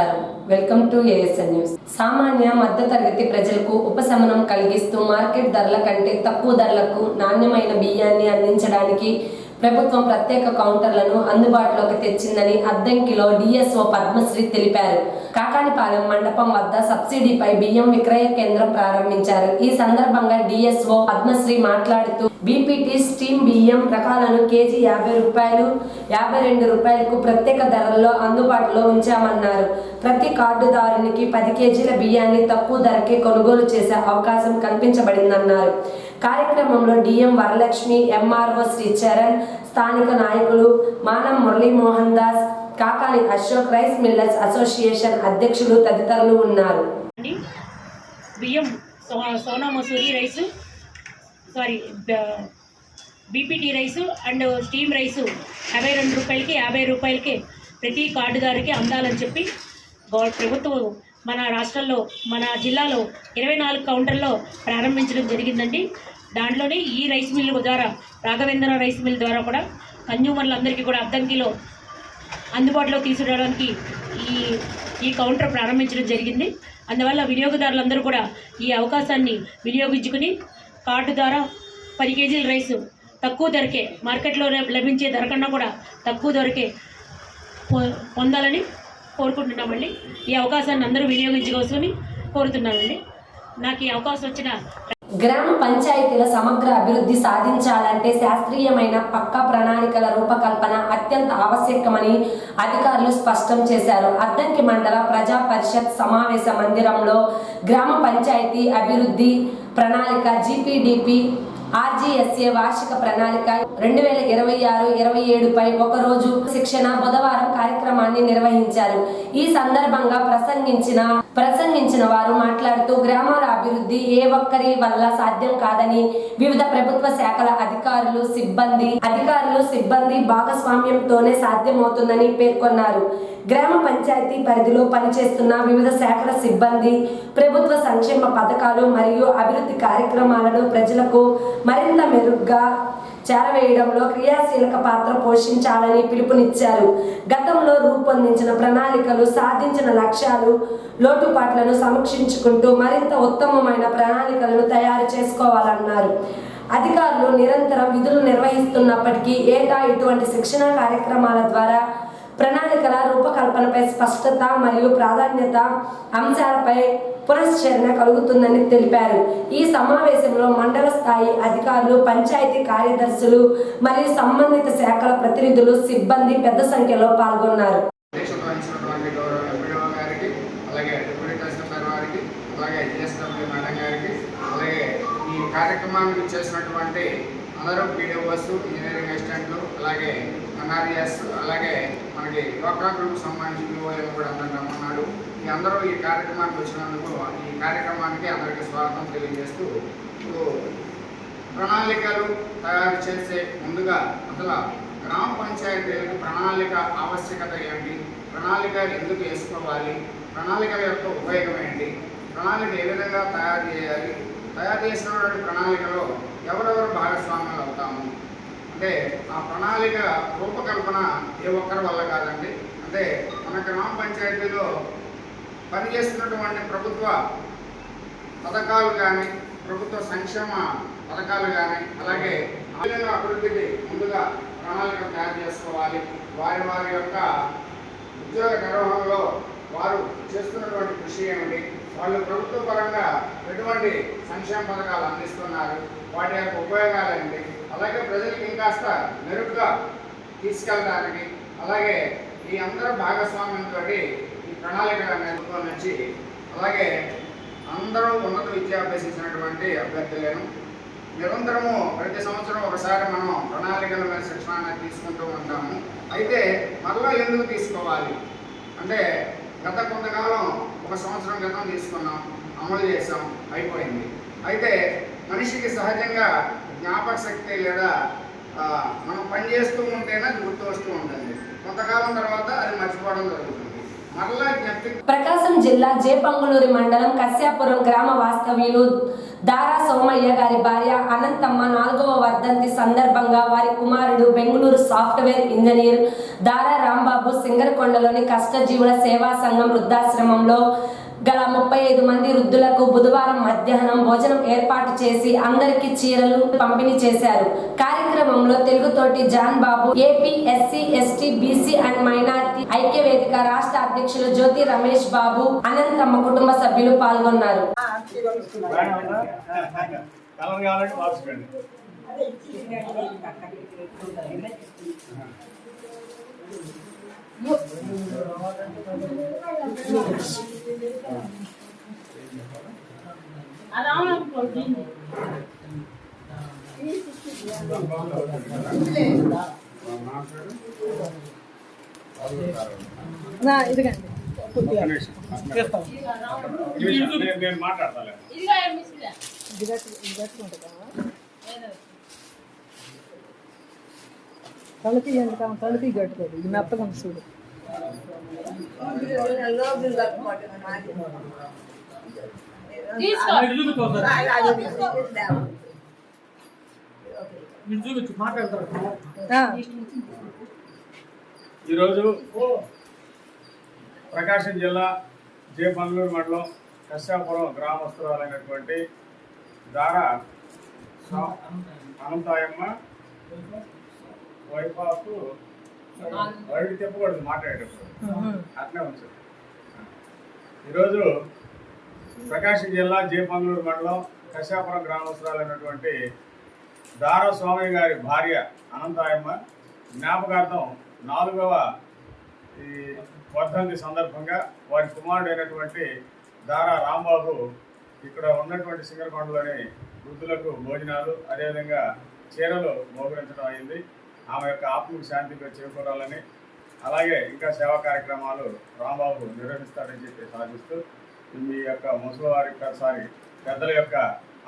నమస్కారం. Welcome to ASN news. సామాన్య మధ్యతరగతి ప్రజలకు ఉపశమనం కలిగిస్తూ మార్కెట్ ధరల కంటే తక్కువ ధరలకు నాణ్యమైన బియ్యాన్ని అందించడానికి ప్రభుత్వం ప్రత్యేక కౌంటర్లను అందుబాటులోకి తెచ్చిందని అద్దంకిలో డిఎస్ఓ పద్మశ్రీ తెలిపారు. కాకానిపాలెం మండపం వద్ద సబ్సిడీపై బియ్యం విక్రయ కేంద్రం ప్రారంభించారు. ఈ సందర్భంగా డిఎస్ఓ పద్మశ్రీ మాట్లాడుతూ బీపీటీ స్టీమ్ బియ్యం రకాలను కేజీ 50 రూపాయలు, 52 రూపాయలకు ప్రత్యేక ధరల్లో అందుబాటులో ఉంచామన్నారు. ప్రతి కార్డుదారునికి 10 కేజీల బియ్యాన్ని తక్కువ ధరకే కొనుగోలు చేసే అవకాశం కల్పించబడిందన్నారు. కార్యక్రమంలో డిఎం వరలక్ష్మి, ఎంఆర్ఓ శ్రీచరణ్, స్థానిక నాయకులు Manam Muralimohan Das, Kakani Ashok, rice millers association అధ్యక్షులు తదితరులు ఉన్నారు. బియ్యం Sona Masuri rice, BPT rice and steam rice 52 రూపాయలకి 50 రూపాయలకి ప్రతి కార్డుదారికి అందాలని చెప్పి ప్రభుత్వం మన రాష్ట్రంలో మన జిల్లాలో 24 కౌంటర్లో ప్రారంభించడం జరిగిందండి. దాంట్లోనే ఈ రైస్ మిల్ ద్వారా, రాఘవేంద్ర రైస్ మిల్ ద్వారా కూడా కన్జ్యూమర్లందరికీ కూడా అద్దంకిలో అందుబాటులో తీసుకురావడానికి ఈ కౌంటర్ ప్రారంభించడం జరిగింది. అందువల్ల వినియోగదారులందరూ కూడా ఈ అవకాశాన్ని వినియోగించుకుని కార్డు ద్వారా 10 కేజీల రైసు తక్కువ ధరకే, మార్కెట్లో లభించే ధర కన్నా కూడా తక్కువ ధరకే పొందాలని కోరుకుంటున్నామండి. ఈ అవకాశాన్ని అందరూ వినియోగించుకోవాలని కోరుతున్నామండి. నాకు ఈ అవకాశం వచ్చిన గ్రామ పంచాయతీల సమగ్ర అభివృద్ధి సాధించాలంటే శాస్త్రీయమైన పక్కా ప్రణాళికల రూపకల్పన అత్యంత ఆవశ్యకమని అధికారులు స్పష్టం చేశారు. అద్దంకి మండల ప్రజా పరిషత్ సమావేశ మందిరంలో గ్రామ పంచాయతీ అభివృద్ధి ప్రణాళిక జీపీడీపీ ఆర్జీఎస్ఏ వార్షిక ప్రణాళిక 2026-27 పై ఒకరోజు శిక్షణ బుధవారం కార్యక్రమాన్ని నిర్వహించారు. ఈ సందర్భంగా ప్రసంగించిన వారు మాట్లాడుతూ గ్రామాల అభివృద్ధి ఏ ఒక్కరి వల్ల సాధ్యం కాదని వివిధ ప్రభుత్వ శాఖల అధికారులు సిబ్బంది భాగస్వామ్యంతోనే సాధ్యమవుతుందని పేర్కొన్నారు. గ్రామ పంచాయతీ పరిధిలో పనిచేస్తున్న వివిధ శాఖల సిబ్బంది ప్రభుత్వ సంక్షేమ పథకాలు మరియు అభివృద్ధి కార్యక్రమాలను ప్రజలకు మరింత మెరుగ్గా చేరవేయడంలో క్రియాశీలక పాత్ర పోషించాలని పిలుపునిచ్చారు. గతంలో రూపొందించిన ప్రణాళికలు, సాధించిన లక్ష్యాలు, లోటుపాట్లను సమీక్షించుకుంటూ మరింత ఉత్తమమైన ప్రణాళికలను తయారు చేసుకోవాలన్నారు. అధికారులు నిరంతరం విధులు నిర్వహిస్తున్నప్పటికీ ఏటా ఇటువంటి శిక్షణ కార్యక్రమాల ద్వారా ప్రణాళికల రూపకల్పనపై స్పష్టత మరియు ప్రాధాన్యత అంశాలపై పునశ్చరణ కలుగుతుందని తెలిపారు. ఈ సమావేశంలో మండల స్థాయి అధికారులు, పంచాయతీ కార్యదర్శులు మరియు సంబంధిత శాఖల ప్రతినిధులు, సిబ్బంది పెద్ద సంఖ్యలో పాల్గొన్నారు. కార్యక్రమానికి చేసినటువంటి అందరూ పీడిఓస్, ఇంజనీరింగ్ అసిస్టెంట్లు, అలాగే ఎన్ఆర్ఎస్, అలాగే మనకి డ్వాక్రా గ్రూప్ సంబంధించిన యూఓలు కూడా అందరూ రమ్మన్నారు. ఈ అందరూ ఈ కార్యక్రమానికి వచ్చినందుకు ఈ కార్యక్రమానికి అందరికీ స్వాగతం తెలియజేస్తూ, ప్రణాళికలు తయారు చేసే ముందుగా అసలు గ్రామ పంచాయతీలకు ప్రణాళిక ఆవశ్యకత ఏంటి, ప్రణాళిక ఎందుకు వేసుకోవాలి, ప్రణాళికల యొక్క ఉపయోగం ఏంటి, ప్రణాళిక ఏ విధంగా తయారు చేయాలి, తయారు చేసినటువంటి ప్రణాళికలో ఎవరెవరు భాగస్వామ్యాలు అవుతాము అంటే ఆ ప్రణాళిక రూపకల్పన ఏ ఒక్కరి వల్ల కాదండి. అంటే మన గ్రామ పంచాయతీలో పనిచేస్తున్నటువంటి ప్రభుత్వ పథకాలు కానీ, ప్రభుత్వ సంక్షేమ పథకాలు కానీ, అలాగే అభివృద్ధికి ముందుగా ప్రణాళిక తయారు చేసుకోవాలి. వారి యొక్క ఉద్యోగ నిర్వహణలో వారు చేస్తున్నటువంటి కృషి ఏమిటి, వాళ్ళు ప్రభుత్వ పరంగా ఎటువంటి సంక్షేమ పథకాలు అందిస్తున్నారు, వాటి యొక్క ఉపయోగాలు ఏంటి, అలాగే ప్రజలకు ఇంకాస్త మెరుగ్గా తీసుకెళ్ళడానికి, అలాగే ఈ అందరూ భాగస్వామ్యంతో ఈ ప్రణాళిక నుంచి, అలాగే అందరూ ఉన్నత విద్య అభ్యసించినటువంటి అభ్యర్థులను నిరంతరము ప్రతి సంవత్సరం ఒకసారి మనం ప్రణాళికల మీద శిక్షణ తీసుకుంటూ ఉంటాము. అయితే మరలా ఎందుకు తీసుకోవాలి అంటే గత కొంతకాలం, 1 సంవత్సరం క్రితం తీసుకున్నాం, అమలు చేసాం, అయిపోయింది. అయితే మనిషికి సహజంగా జ్ఞాపక శక్తి లేదా మనం పనిచేస్తూ ఉంటేనే గుర్తు వస్తూ ఉంటుంది. కొంతకాలం తర్వాత అది మర్చిపోవడం జరుగుతుంది. మరలా జ్ఞప్తి. ప్రకాశం జిల్లా జేపంగులూరి మండలం కశ్యాపురం గ్రామ వాస్తవ్యులు దారా సోమయ్య గారి భార్య అనంతమ్మ 4వ వర్ధంతి సందర్భంగా వారి కుమారుడు బెంగళూరు సాఫ్ట్వేర్ ఇంజనీర్ దారా రాంబాబు సింగరకొండలోని కష్టజీవుల సేవా సంఘం వృద్ధాశ్రమంలో గల 35 మంది వృద్ధులకు బుధవారం మధ్యాహ్నం భోజనం ఏర్పాటు చేసి అందరికీ చీరలు పంపిణీ చేశారు. కార్యక్రమంలో తెలుగుతోటి John Babu, AP SC ST BC and minority ఐక్యవేదిక రాష్ట్ర అధ్యక్షులు జ్యోతి రమేష్ బాబు, అనంతమ్మ కుటుంబ సభ్యులు పాల్గొన్నారు. తలకి గట్టుకోదు ఇది మెత్తగా చూడు. ఈరోజు ప్రకాశం జిల్లా జేపంగులూరు మండలం కశ్యాపురం గ్రామస్తురాలైనటువంటి దారా అనంతాయమ్మ వైఫ్ ఆఫ్ వరల్డ్ చెప్పకూడదు మాట్లాడేటప్పుడు అట్లే ఉంచు. ఈరోజు ప్రకాశం జిల్లా జేపంగులూరు మండలం కశ్యాపురం గ్రామస్తురాలైనటువంటి దారా స్వామి గారి భార్య అనంతాయమ్మ జ్ఞాపకార్థం 4వ వర్ధంతి సందర్భంగా వారి కుమారుడైనటువంటి దారా రాంబాబు ఇక్కడ ఉన్నటువంటి సింగరకొండలోని వృద్ధులకు భోజనాలు అదేవిధంగా చీరలు మోకరించడం అయింది. ఆమె యొక్క ఆత్మకు శాంతిగా చేకూరాలని అలాగే ఇంకా సేవా కార్యక్రమాలు రాంబాబు నిర్వహిస్తారని చెప్పి సాధిస్తూ మీ యొక్క ముసలివారి ఒకసారి పెద్దల యొక్క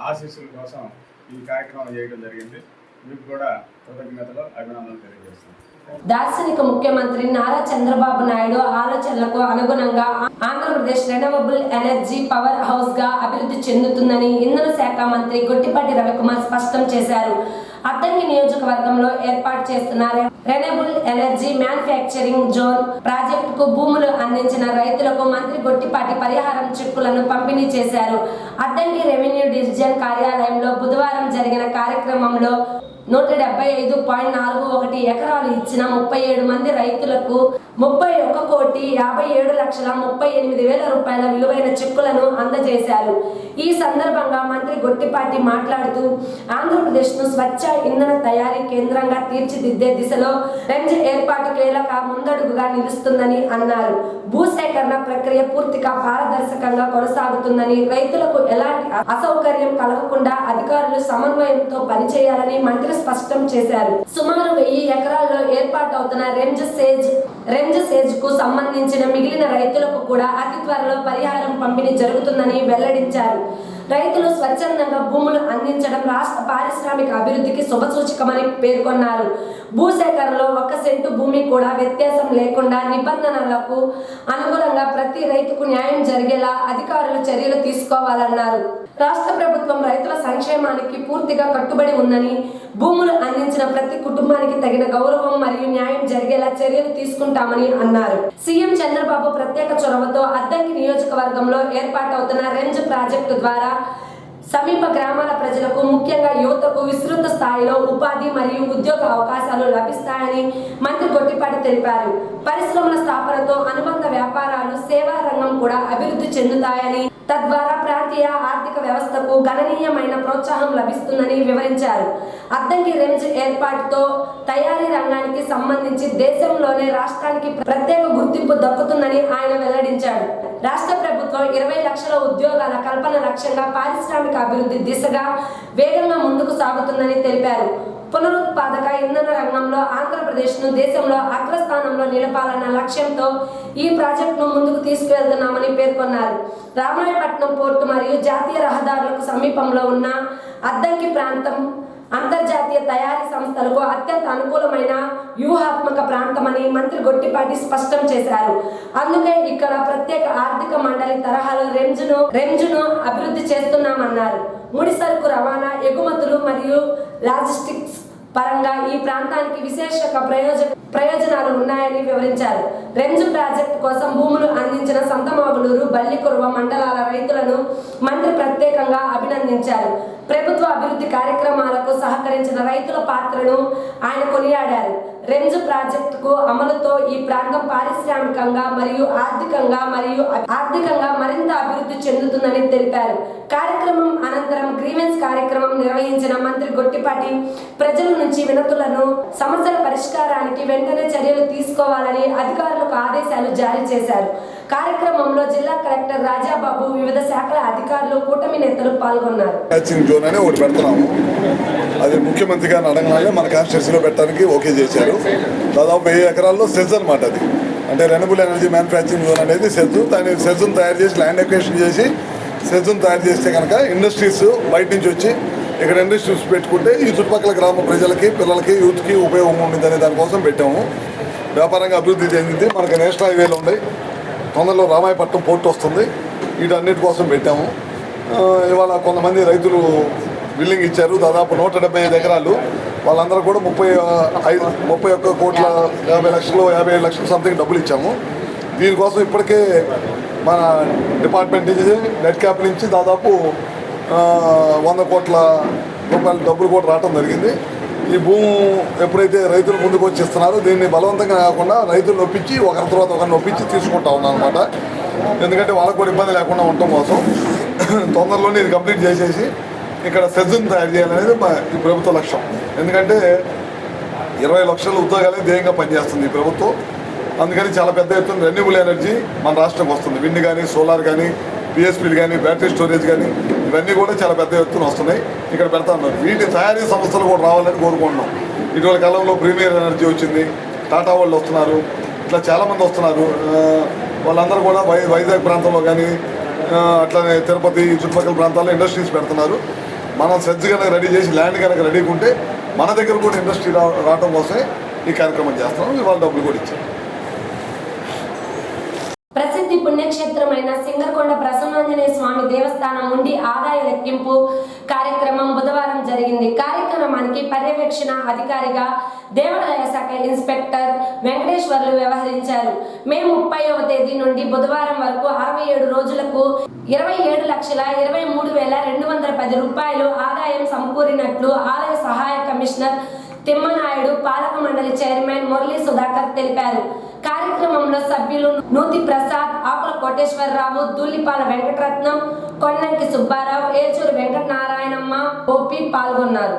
ఆశీస్సుల కోసం ఈ కార్యక్రమం చేయడం జరిగింది. మీకు కూడా కృతజ్ఞతలు అభినందనలు తెలియజేస్తాను. దార్శనిక ముఖ్యమంత్రి నారా చంద్రబాబు నాయుడు ఆలోచనలకు అనుగుణంగా Andhra Pradesh renewable energy power house గా అభివృద్ధి చెందుతుందని ఇంధన శాఖ మంత్రి గొట్టిపాటి రవికుమార్ స్పష్టం చేశారు. అద్దంకి నియోజకవర్గంలో ఏర్పాటు చేస్తున్న రెన్యూవబుల్ ఎనర్జీ మ్యానుఫ్యాక్చరింగ్ జోన్ ప్రాజెక్టుకు భూములు అందించిన రైతులకు మంత్రి గొట్టిపాటి పరిహారం చెక్కులను పంపిణీ చేశారు. అద్దంకి రెవెన్యూ డివిజన్ కార్యాలయంలో బుధవారం జరిగిన కార్యక్రమంలో 175.41 ఎకరాలు ఇచ్చిన 37 మంది రైతులకు 31,57,38,000 రూపాయల విలువైన చెక్కులను అందజేశారు. ఈ సందర్భంగా మంత్రి గొట్టిపాటి మాట్లాడుతూ ఆంధ్రప్రదేశ్ను స్వచ్ఛ ఇంధన తయారీ కేంద్రంగా తీర్చిదిద్దే దిశలో రెంజ్ ఏర్పాటు కీలక ముందడుగుగా నిలుస్తుందని అన్నారు. భూసేకరణ ప్రక్రియ పూర్తిగా పారదర్శకంగా కొనసాగుతుందని, రైతులకు ఎలాంటి అసౌకర్యం కలగకుండా అధికారులు సమన్వయంతో పనిచేయాలని మంత్రి స్పష్టం చేశారు. సుమారు 1000 ఎకరాల్లో ఏర్పాటవుతున్న రెంజ్ సేజ్ కు సంబంధించిన మిగిలిన రైతులకు కూడా అతి త్వరలో పరిహారం పంపిణీ జరుగుతుందని వెల్లడించారు. రైతులు స్వచ్ఛందంగా భూములు అందించడం రాష్ట్ర పారిశ్రామిక అభివృద్ధికి శుభసూచకమని పేర్కొన్నారు. భూసేకరణలో 1 సెంటు భూమి కూడా వ్యత్యాసం లేకుండా నిబంధనలకు అనుగుణంగా ప్రతి రైతుకు న్యాయం జరిగేలా అధికారులు చర్యలు తీసుకోవాలన్నారు. రాష్ట్ర ప్రభుత్వం రైతుల సంక్షేమానికి పూర్తిగా కట్టుబడి ఉందని, భూములు అందించిన ప్రతి కుటుంబానికి తగిన గౌరవం మరియు న్యాయం జరిగేలా చర్యలు తీసుకుంటామని అన్నారు. సీఎం చంద్రబాబు ప్రత్యేక చొరవతో అద్దంకి నియోజకవర్గంలో ఏర్పాటవుతున్న రెంజ్ ప్రాజెక్టు ద్వారా సమీప గ్రామాల ప్రజలకు, ముఖ్యంగా యువతకు విస్తృత స్థాయిలో ఉపాధి మరియు ఉద్యోగ అవకాశాలు లభిస్తాయని మంత్రి గొట్టిపాటి తెలిపారు. పరిశ్రమల స్థాపనతో అనుబంధ వ్యాపారాలు, సేవా రంగం కూడా అభివృద్ధి చెందుతాయని, తద్వారా ప్రాంతీయ ఆర్థిక వ్యవస్థకు గణనీయమైన ప్రోత్సాహం లభిస్తుందని వివరించారు. అద్దంకి రెంజ్ ఏర్పాటుతో తయారీ రంగానికి సంబంధించి దేశంలోనే రాష్ట్రానికి ప్రత్యేక గుర్తింపు దక్కుతుందని ఆయన వెల్లడించాడు. రాష్ట్ర ప్రభుత్వం 20 లక్షల ఉద్యోగాల కల్పన లక్ష్యంగా పారిశ్రామిక అభివృద్ధి దిశగా వేగంగా ముందుకు సాగుతుందని తెలిపారు. పునరుత్పాదక ఇంధన రంగంలో ఆంధ్రప్రదేశ్ను దేశంలో అగ్రస్థానంలో నిలపాలన్న లక్ష్యంతో ఈ ప్రాజెక్టును ముందుకు తీసుకువెళ్తున్నామని పేర్కొన్నారు. రామాయపట్నం పోర్టు మరియు జాతీయ రహదారులకు సమీపంలో ఉన్న అద్దంకి ప్రాంతం అంతర్జాతీయ తయారీ సంస్థలకు అత్యంత అనుకూలమైన వ్యూహాత్మక ప్రాంతమని మంత్రి గొట్టిపాటి స్పష్టం చేశారు. అందుకే ఇక్కడ ప్రత్యేక ఆర్థిక మండలి తరహాలో రెమ్జును అభివృద్ధి చేస్తున్నామన్నారు. ముడి సరుకు రవాణా, ఎగుమతులు మరియు లాజిస్టిక్స్ పరంగా ఈ ప్రాంతానికి విశేష ప్రయోజనాలు ఉన్నాయని వివరించారు. రెమ్జు ప్రాజెక్టు కోసం భూములు అందించిన సంతమాగులూరు, బల్లికురువ మండలాల రైతులను మంత్రి ప్రత్యేకంగా అభినందించారు. ప్రభుత్వ అభివృద్ధి కార్యక్రమాలకు సహకరించిన రైతుల పాత్రను ఆయన కొనియాడారు. రెమ్జు ప్రాజెక్టుకు అమలుతో ఈ ప్రాంతం పారిశ్రామికంగా మరియు ఆర్థికంగా మరింత అభివృద్ధి చెందుతుందని తెలిపారు. కార్యక్రమం అనంతరం గ్రీవెన్స్ కార్యక్రమం నిర్వహించిన మంత్రి గొట్టిపాటి ప్రజల నుంచి వినతులను, సమస్యల పరిష్కారానికి వెంటనే చర్యలు తీసుకోవాలని అధికారులకు ఆదేశాలు జారీ చేశారు. కార్యక్రమంలో జిల్లా కలెక్టర్ రాజాబాబు, వివిధ శాఖల అధికారులు, కూటమి నేతలు పాల్గొన్నారు. అది ముఖ్యమంత్రి గారిని అడగగానే మన కాన్స్టిట్యూన్సీలో పెట్టడానికి ఓకే చేశారు. దాదాపు 1000 ఎకరాల్లో సెజ్ అనమాట. అది అంటే రెన్యూబుల్ ఎనర్జీ మ్యానుఫ్యాక్చరింగ్ జోన్ అనేది సెజ్. దాని సెజ్ను తయారు చేసి ల్యాండ్ ఎక్వేషన్ చేసి సెజ్ను తయారు చేస్తే కనుక ఇండస్ట్రీస్ బయట నుంచి వచ్చి ఇక్కడ ఇండస్ట్రీస్ పెట్టుకుంటే ఈ చుట్టుపక్కల గ్రామ ప్రజలకి, పిల్లలకి, యూత్కి ఉపయోగం ఉంటుంది అనే దానికోసం పెట్టాము. వ్యాపారంగా అభివృద్ధి చెందింది. మనకి నేషనల్ హైవేలు ఉన్నాయి, తొందరలో రామాయపట్నం పోర్టు వస్తుంది. వీటన్నిటి కోసం పెట్టాము. ఇవాళ కొంతమంది రైతులు బిల్డింగ్ ఇచ్చారు. దాదాపు 175 ఎకరాలు. వాళ్ళందరూ కూడా 31 కోట్ల 50 లక్షలు 57 లక్షలు సంథింగ్ డబ్బులు ఇచ్చాము. దీనికోసం ఇప్పటికే మన డిపార్ట్మెంట్ నుంచి నెట్ క్యాప్ నుంచి దాదాపు 100 కోట్ల రూపాయల డబ్బులు కూడా రావడం జరిగింది. ఈ భూమి ఎప్పుడైతే రైతులు ముందుకు వచ్చి ఇస్తున్నారో దీన్ని బలవంతంగా కాకుండా రైతులు నొప్పించి ఒకరి తర్వాత ఒకరిని నొప్పించి తీసుకుంటా ఉన్నాం అనమాట. ఎందుకంటే వాళ్ళకు కూడా ఇబ్బంది లేకుండా ఉండటం కోసం తొందరలోనే ఇది కంప్లీట్ చేసేసి ఇక్కడ సెజ్ను తయారు చేయాలనేది ఈ ప్రభుత్వ లక్ష్యం. ఎందుకంటే 20 లక్షల ఉద్యోగాలే ధ్యేయంగా పనిచేస్తుంది ఈ ప్రభుత్వం. అందుకని చాలా పెద్ద ఎత్తున రెన్యూబుల్ ఎనర్జీ మన రాష్ట్రంకి వస్తుంది. విండ్ కానీ, సోలార్ కానీ, పిఎస్పీలు కానీ, బ్యాటరీ స్టోరేజ్ కానీ ఇవన్నీ కూడా చాలా పెద్ద ఎత్తున వస్తున్నాయి. ఇక్కడ పెడతా ఉన్నారు. వీటి తయారీ సంస్థలు కూడా రావాలని కోరుకుంటున్నాం. ఇటీవల కాలంలో ప్రీమియర్ ఎనర్జీ వచ్చింది, టాటా వాళ్ళు వస్తున్నారు, ఇట్లా చాలామంది వస్తున్నారు. వాళ్ళందరూ కూడా వైజాగ్ ప్రాంతంలో కానీ, అట్లనే తిరుపతి చుట్టుపక్కల ప్రాంతాల్లో ఇండస్ట్రీస్ పెడుతున్నారు. మనం సెజ్ కనుక రెడీ చేసి ల్యాండ్ కనుక రెడీ ఉంటే మన దగ్గర కూడా ఇండస్ట్రీ రావడం కోసమే ఈ కార్యక్రమం చేస్తున్నాం. ఇవాళ డబ్బులు కూడా ఇచ్చారు. ప్రసిద్ధి పుణ్యక్షేత్రమైన సింగరకొండ ప్రసన్నాంజనేయ స్వామి దేవస్థానం నుండి ఆదాయ లెక్కింపు కార్యక్రమం బుధవారం జరిగింది. కార్యక్రమానికి పర్యవేక్షణ అధికారిగా దేవాదాయ శాఖ ఇన్స్పెక్టర్ వెంకటేశ్వర్లు వ్యవహరించారు. మే 30వ తేదీ నుండి బుధవారం వరకు 67 రోజులకు 27,23,210 రూపాయలు ఆదాయం సమకూరినట్లు ఆలయ సహాయ కమిషనర్ తిమ్మనాయుడు, పాలక మండలి చైర్మన్ మురళీ సుధాకర్ తెలిపారు. కార్యక్రమంలో సభ్యులు నూతి ప్రసాద్, ఆకుల కోటేశ్వరరావు, దూలిపాల వెంకటరత్నం, కొన్నంకి సుబ్బారావు, ఏచూరు వెంకటనారాయణమ్మ, ఓపి పాల్గొన్నారు.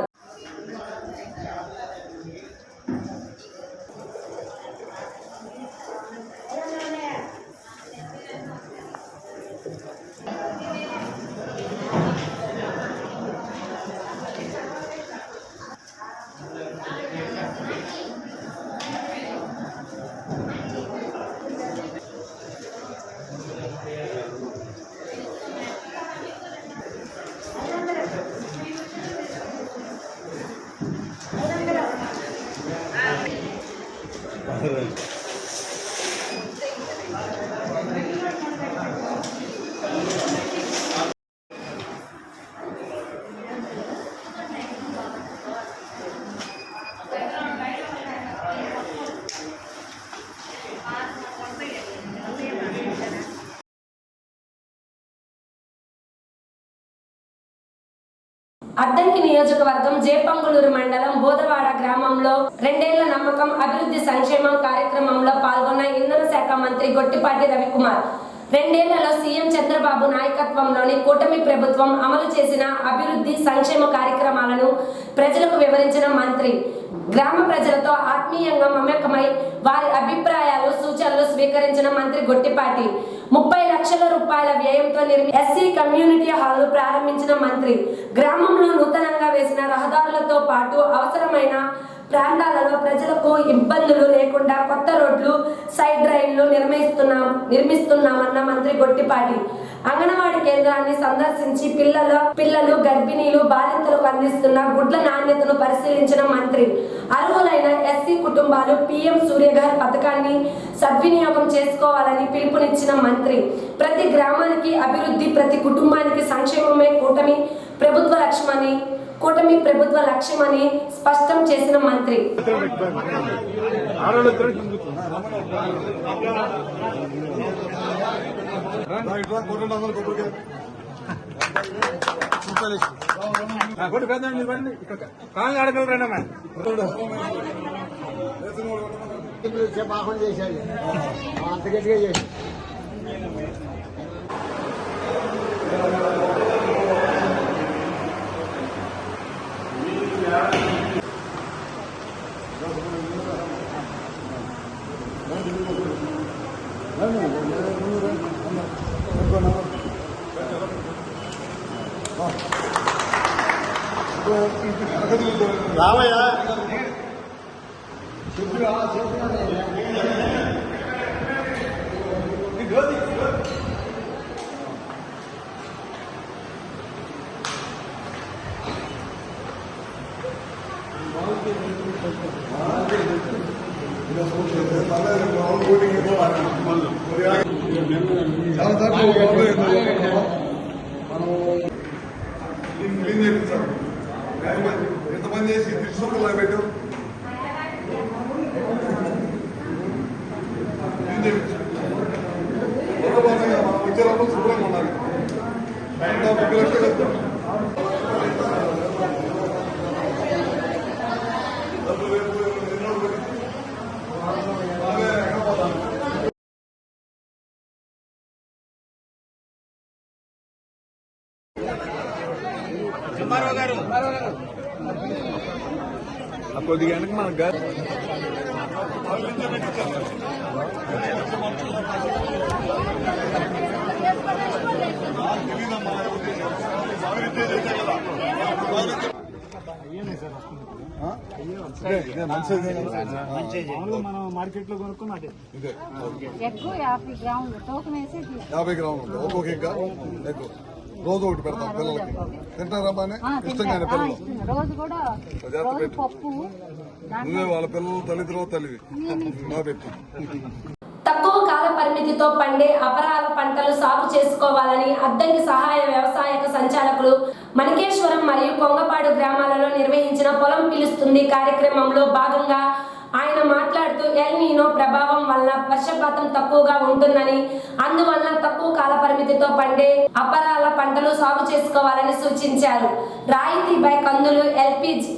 అద్దంకి నియోజకవర్గం జేపంగులూరు మండలం బోదవాడ గ్రామంలో 2 ఏళ్ల నమ్మకం అభివృద్ధి సంక్షేమం కార్యక్రమంలో పాల్గొన్న ఇంధన శాఖ మంత్రి గొట్టిపాటి రవికుమార్ 2 ఏళ్లలో సీఎం చంద్రబాబు నాయకత్వంలోని కూటమి ప్రభుత్వం అమలు చేసిన అభివృద్ధి సంక్షేమ కార్యక్రమాలను ప్రజలకు వివరించిన మంత్రి గ్రామ ప్రజలతో ఆత్మీయంగా మమేకమై వారి అభిప్రాయాలు, సూచనలు స్వీకరించిన మంత్రి గొట్టిపాటి 30 లక్షల రూపాయల వ్యయంతో ఎస్సీ కమ్యూనిటీ హాల్ ప్రారంభించిన మంత్రి గ్రామంలో నూతనంగా వేసిన రహదారులతో పాటు అవసరమైన ప్రాంతాలలో ప్రజలకు ఇబ్బందులు లేకుండా కొత్త రోడ్లు, సైడ్ డ్రైన్లు నిర్మిస్తున్నామన్న మంత్రి గొట్టిపాటి అంగన్వాడీ కేంద్రాన్ని సందర్శించి పిల్లలు, గర్భిణీలు, బాలింతలకు అందిస్తున్న గుడ్ల నాణ్యతను పరిశీలించిన మంత్రి అర్హులైన ఎస్సీ కుటుంబాలు పీఎం సూర్యఘర్ పథకాన్ని సద్వినియోగం చేసుకోవాలని పిలుపునిచ్చిన మంత్రి ప్రతి గ్రామానికి అభివృద్ధి, ప్రతి కుటుంబానికి సంక్షేమమే కూటమి ప్రభుత్వ లక్ష్యమని స్పష్టం చేసిన మంత్రి చేశాడు అంత గట్టిగా చేసి రావయ్యా ఎంతమంది చేసి తీసుకుంటా పెట్టు వచ్చేటప్పుడు శుభ్రంగా ఉండాలి. కొద్దిగా వెనక మనకు మనం మార్కెట్ లో కొనుక్కున్నది 50 గ్రాములు టోకెన్ వేసి 50 గ్రాములు ఒక్కొక్క ఎగ్ రోజు ఒకటి పెడతాం పిల్లలకి తింటారమ్మా ఇష్టంగానే పిల్లలు రోజు కూడా పప్పు నువ్వే వాళ్ళ పిల్లలు తల్లివి మా పెట్టి తక్కువ కాల పరిమితితో పండే అపరాల పంటలు సాగు చేసుకోవాలని అద్దంకి సహాయ వ్యవసాయక సంచాలకులు మణికేశ్వరం మరియు కొంగపాడు గ్రామాలలో నిర్వహించిన పొలం పిలుస్తుంది కార్యక్రమంలో భాగంగా ఆయన మాట్లాడుతూ ఎల్ నీనో ప్రభావం వల్ల వర్షపాతం తక్కువగా ఉంటుందని, అందువల్ల తక్కువ కాల పరిమితితో పండే అపరాల పంటలు సాగు చేసుకోవాలని సూచించారు. రాయితీపై కందులు,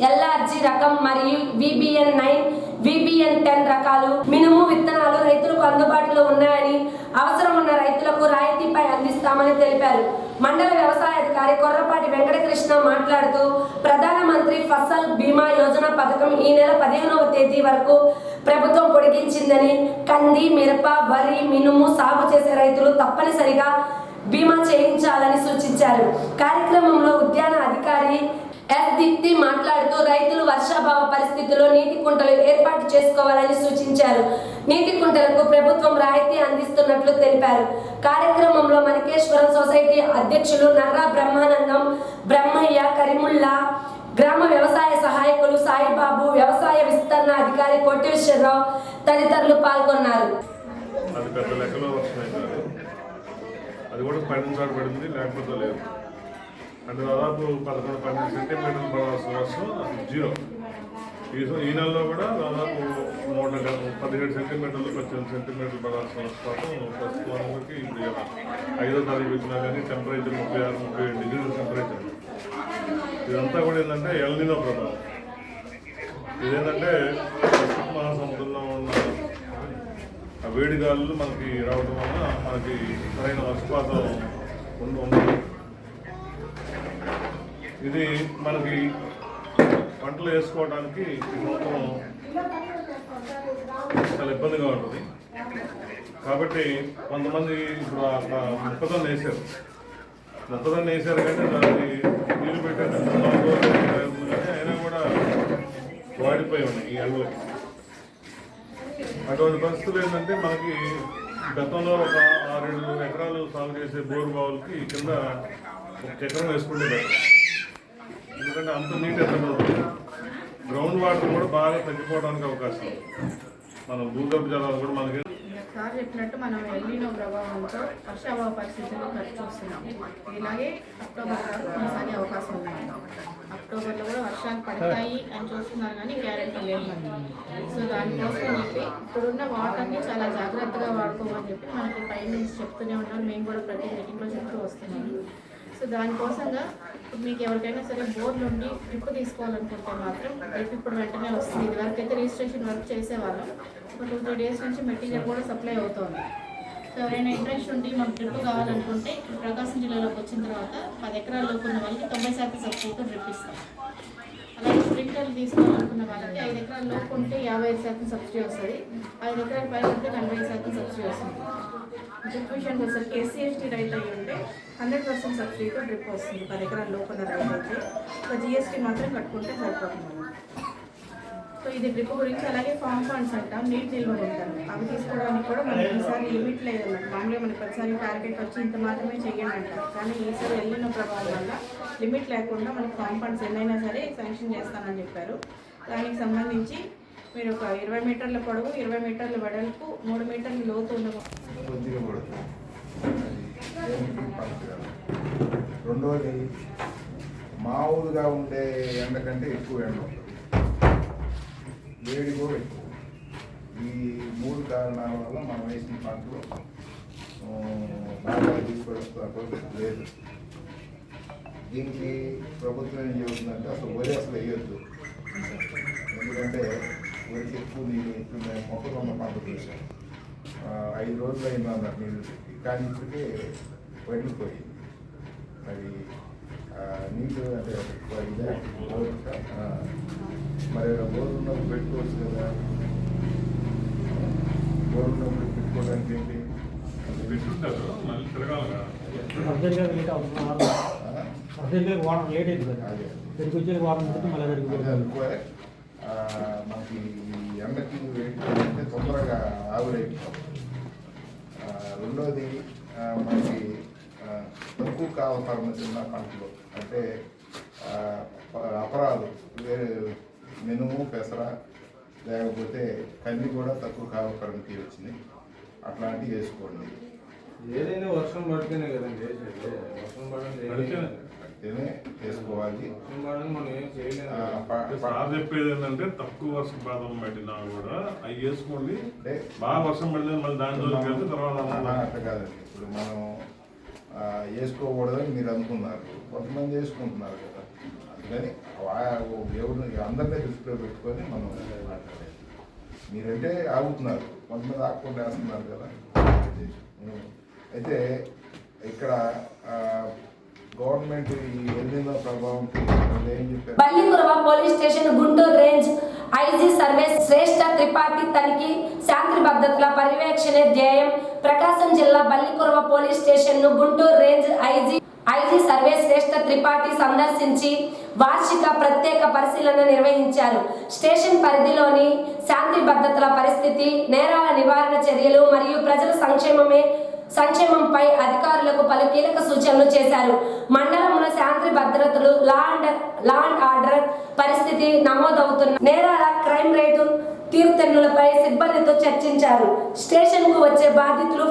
ఎల్ఆర్జీ రకం మరియు VBN 9, VBN 10 రకాలు మినుము విత్తనాలు రైతులకు అందుబాటులో ఉన్నాయని, అవసరం ఉన్న రైతులకు రాయితీపై అందిస్తామని తెలిపారు. మండల వ్యవసాయ అధికారి కొర్రపాటి వెంకటకృష్ణ మాట్లాడుతూ ప్రధానమంత్రి ఫసల్ బీమా యోజన పథకం ఈ నెల 15వ తేదీ వరకు ప్రభుత్వం పొడిగించిందని, కంది, మిరప, వరి, మినుము సాగు చేసే రైతులు తప్పనిసరిగా బీమా చేయించాలని సూచించారు. కార్యక్రమంలో ఉద్యాన అధికారి దీప్తి మాట్లాడుతూ రైతులు వర్షాభావ పరిస్థితుల్లో నీటి కుంటలు ఏర్పాటు చేసుకోవాలని సూచించారు. నీటి కుంటలకు ప్రభుత్వం రాయితీ అందిస్తున్నట్లు తెలిపారు. కార్యక్రమంలో మణికేశ్వరం సొసైటీ అధ్యక్షులు నర్రా బ్రహ్మానందం, బ్రహ్మయ్య, కరిముల్లా, గ్రామ వ్యవసాయ సహాయకులు సాయిబాబు, వ్యవసాయ విస్తరణ అధికారి కోటేశ్వరరావు తదితరులు పాల్గొన్నారు. అది పెద్ద లెక్కలో వస్తున్నాయి, అది కూడా పడింది లేకపోతే లేదు. అంటే దాదాపు 11-12 సెంటీమీటర్లు పడాల్సిన వర్షం అసలు జీరో. ఈ నెలలో కూడా దాదాపు 17 సెంటీమీటర్లు 18 సెంటీమీటర్లు పడాల్సిన వర్షపాతం ప్రస్తుతానికి ఇప్పుడు 5వ తారీఖు వచ్చినా కానీ టెంపరేచర్ 36-37 డిగ్రీల టెంపరేచర్. ఇదంతా కూడా ఏంటంటే ఎల్ నీనో ప్రభావం. ఇదేంటంటే పసిఫిక్ మహాసముద్రంలో ఉన్న వేడి గాలులు మనకి రావడం వల్ల మనకి సరైన వర్షపాతం ఉండదు. ఇది మనకి పంటలు వేసుకోవడానికి మొత్తం చాలా ఇబ్బందిగా ఉంటుంది. కాబట్టి కొంతమంది ఇప్పుడు అక్కడ మొక్కజొన్న వేసారు కానీ దాన్ని నీళ్ళు పెట్టే 4 రోజులు అయినా కూడా వాడిపోయి ఉన్నాయి ఈ ఎండలకి. అటువంటి పరిస్థితులు ఏంటంటే మనకి గతంలో ఒక 6-7 ఎకరాలు సాగు చేసే బోరు బావులకి కింద 1 ఎకరం వేసుకుంటే బెటర్. ఎందుకంటే అంత నీటి ఎత్తబడుతుంది. గ్రౌండ్ వాటర్ కూడా బాగా తగ్గిపోవడానికి అవకాశం. మనం భూగర్భ జలాలు కూడా మనకి సార్ చెప్పినట్టు మనం ఎల్నినో ప్రభావంతో వర్షాభావ పరిస్థితులు చూస్తున్నాం. ఇలాగే అక్టోబర్ వరకు కొనసాగే అవకాశం ఉంది. అక్టోబర్లో కూడా వర్షాలు పడతాయి అని చూస్తున్నారు కానీ గ్యారెంటీ లేదు. సో దానికోసం చెప్పి ఇప్పుడున్న వాటర్ని చాలా జాగ్రత్తగా వాడుకోమని చెప్పి మనకి పై నుంచి చెప్తూనే ఉన్నాం. మేము కూడా ప్రతి మీటింగ్లో చెప్తూ వస్తున్నాము. సో దానికోసంగా మీకు ఎవరికైనా సరే బోర్డు నుండి డ్రిప్ తీసుకోవాలనుకుంటే మాత్రం డ్రిప్ ఇప్పుడు వెంటనే వస్తుంది. ఇదివరకు అయితే రిజిస్ట్రేషన్ వర్క్ చేసేవాళ్ళం. ఒక 2-3 డేస్ నుంచి మెటీరియల్ కూడా సప్లై అవుతుంది. సో ఎవరైనా ఇంట్రెస్ట్ ఉండి మాకు డ్రిప్ కావాలనుకుంటే ఇప్పుడు ప్రకాశం జిల్లాలోకి వచ్చిన తర్వాత 10 ఎకరాల్లోకి ఉన్న వాళ్ళకి 90% సబ్సిడీతో డ్రిప్ ఇస్తాం. అలాగే స్ప్రింక్లర్లు తీసుకోవాలనుకున్న వాళ్ళకి 5 ఎకరాల లోపు ఉంటే 55% సబ్సిడీ వస్తుంది. 5 ఎకరాల పైన ఉంటే 40% సబ్సిడీ వస్తుంది. డ్రిప్ విషయానికి వచ్చేసరికి SC/ST రైతు అయ్యి ఉంటే 100% సబ్సిడీతో డ్రిప్ వస్తుంది. 10 ఎకరాల లోపు ఉన్న రైతు అయితే ఒక GST మాత్రం కట్టుకుంటే సరిపోతుంది. సో ఇది డ్రిప్ గురించి. అలాగే ఫామ్ ఫండ్స్ అంటాం, నీటి నిల్వ ఉంటారు. అవి తీసుకోవడానికి కూడా మనకి ఈసారి లిమిట్ లేదన్నమాట. మామూలుగా మనకి ప్రతిసారి టార్గెట్ వచ్చి ఇంత మాత్రమే చెయ్యండి అంటారు. కానీ ఈసారి వెళ్ళిన ప్రభావం వల్ల లిమిట్ లేకుండా మనకి ఫామ్ ఫండ్స్ ఎన్నైనా సరే శాంక్షన్ చేస్తానని చెప్పారు. దానికి సంబంధించి మీరు ఒక 20 మీటర్ల పొడవు, 20 మీటర్ల వెడల్పు, 3 మీటర్ల లోతు ఉన్న రెండోది మామూలుగా ఉండే ఎండ కంటే ఎక్కువ ఎండ ఉంటుంది, వేడి కూడా ఎక్కువ. ఈ 3 కారణాల వల్ల మనం వేసిన పంటలు బాగా తీసుకొస్తారు లేదు. దీనికి ప్రభుత్వం ఏం చెబుతుందంటే అసలు వరి అసలు వేయొద్దు. ఎందుకంటే వరికి ఎక్కువ నీళ్ళు. ఇప్పుడు మేము మొక్కలు ఉన్న పంట చూసాం, 5 రోజులు అయిందన్నారు నీళ్ళు పెట్టి, కానీ ఇప్పటికే వెళ్ళిపోయింది. మరి నీళ్ళు అంటే ఇదే మరి బోరు ఉన్నప్పుడు పెట్టుకోవచ్చు కదా. బోరు ఉన్నప్పుడు పెట్టుకోవడానికి ఏంటి పెట్టుకుంటారు, మళ్ళీ తిరగాలి. వాటర్ లేట్ అయింది కదా, ఇక్కడికి వచ్చే వారం మళ్ళీ మనకి ఈ ఎండకి వేడి తొందరగా ఆవిరైపోతుంది. రెండోది మనకి తక్కువ కావలసిన చిన్న పంటలు అంటే అపరాలు వేరే మినుము, పెసర, లేకపోతే కంది కూడా తక్కువ కావకరంకి వచ్చినాయి. అట్లాంటివి వేసుకోండి. ఏదైనా వర్షం పడితేనే కదండి వర్షం పడితేనే వేసుకోవాలి. వర్షం పడని మనం ఏం సార్ చెప్పేది ఏంటంటే తక్కువ వర్షపాతం పడినా కూడా అవి వేసుకోండి. బాగా వర్షం పడితే మళ్ళీ దాని జోలికి వెళ్తే తర్వాత అట్లా కాదండి. ఇప్పుడు మనం వేసుకోకూడదని మీరు అనుకున్నారు, కొంతమంది వేసుకుంటున్నారు కదా. అందుకని ఎవరు అందరినీ దృష్టిలో పెట్టుకొని మనం మాట్లాడాలి. మీరంటే ఆగుతున్నారు, కొంతమంది ఆగకుండా వేస్తున్నారు కదా. అయితే ఇక్కడ గవర్నమెంట్ ఈ ఎల్నినో ప్రభావంకి ఏం చెప్పారు. Ballikurava police station Guntur range IG Sarvashreshtha Tripathi తనిఖీ, శాంతి భద్రతల పర్యవేక్షణే ధ్యేయం. ప్రకాశం జిల్లా బల్లికురవ పోలీస్ స్టేషన్ ను Guntur range IG Sarvashreshtha Tripathi సందర్శించి వార్షిక ప్రత్యేక పరిశీలన నిర్వహించారు. స్టేషన్ పరిధిలోని శాంతి భద్రతల పరిస్థితి, నేరాల నివారణ చర్యలు మరియు ప్రజల సంక్షేమంపై అధికారులకు పలు కీలక సూచనలు చేశారు. మండలంలో శాంతి భద్రతలు, లా అండ్ ఆర్డర్ పరిస్థితి, నమోదవుతున్న నేరాల క్రైమ్ రేటు, తీరుతెన్నులపై సిబ్బందితో చర్చించారు. స్టేషన్కు వచ్చే బాధితులు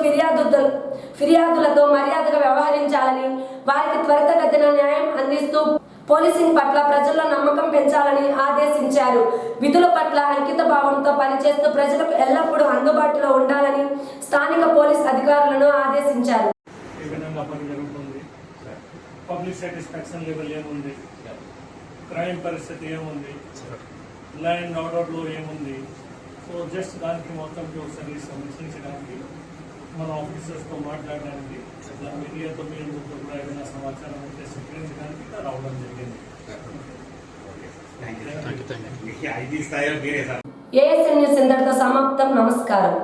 ఫిర్యాదులతో మర్యాదగా వ్యవహరించాలని, వారికి త్వరితగతిన న్యాయం అందిస్తూ పోలీసింగ్ పట్ల ప్రజల్లో నమ్మకం పెంచాలని ఆదేశించారు. విధుల పట్ల అంకిత భావంతో పనిచేస్తూ ప్రజలకు ఎల్లప్పుడూ అందుబాటులో ఉండాలని స్థానిక పోలీస్ అధికారులను ఆదేశించారు. పబ్లిక్ సాటిస్ఫాక్షన్ లెవెల్ ఏముంది, క్రైమ్ పరిస్థితి ఏముంది, లా అండ్ ఆర్డర్లో ఏముంది. సో జస్ట్ దానికి మొత్తం ఒకసారి సమీక్షించడానికి, మన ఆఫీసర్స్తో మాట్లాడడానికి, మీడియాతో మీ ముందు కూడా ఏదైనా సమాచారం ఉంటే స్వీకరించడానికి రావడం జరిగింది. ఏఎస్ఎన్ న్యూస్ ఇంతటితో సమాప్తం. నమస్కారం.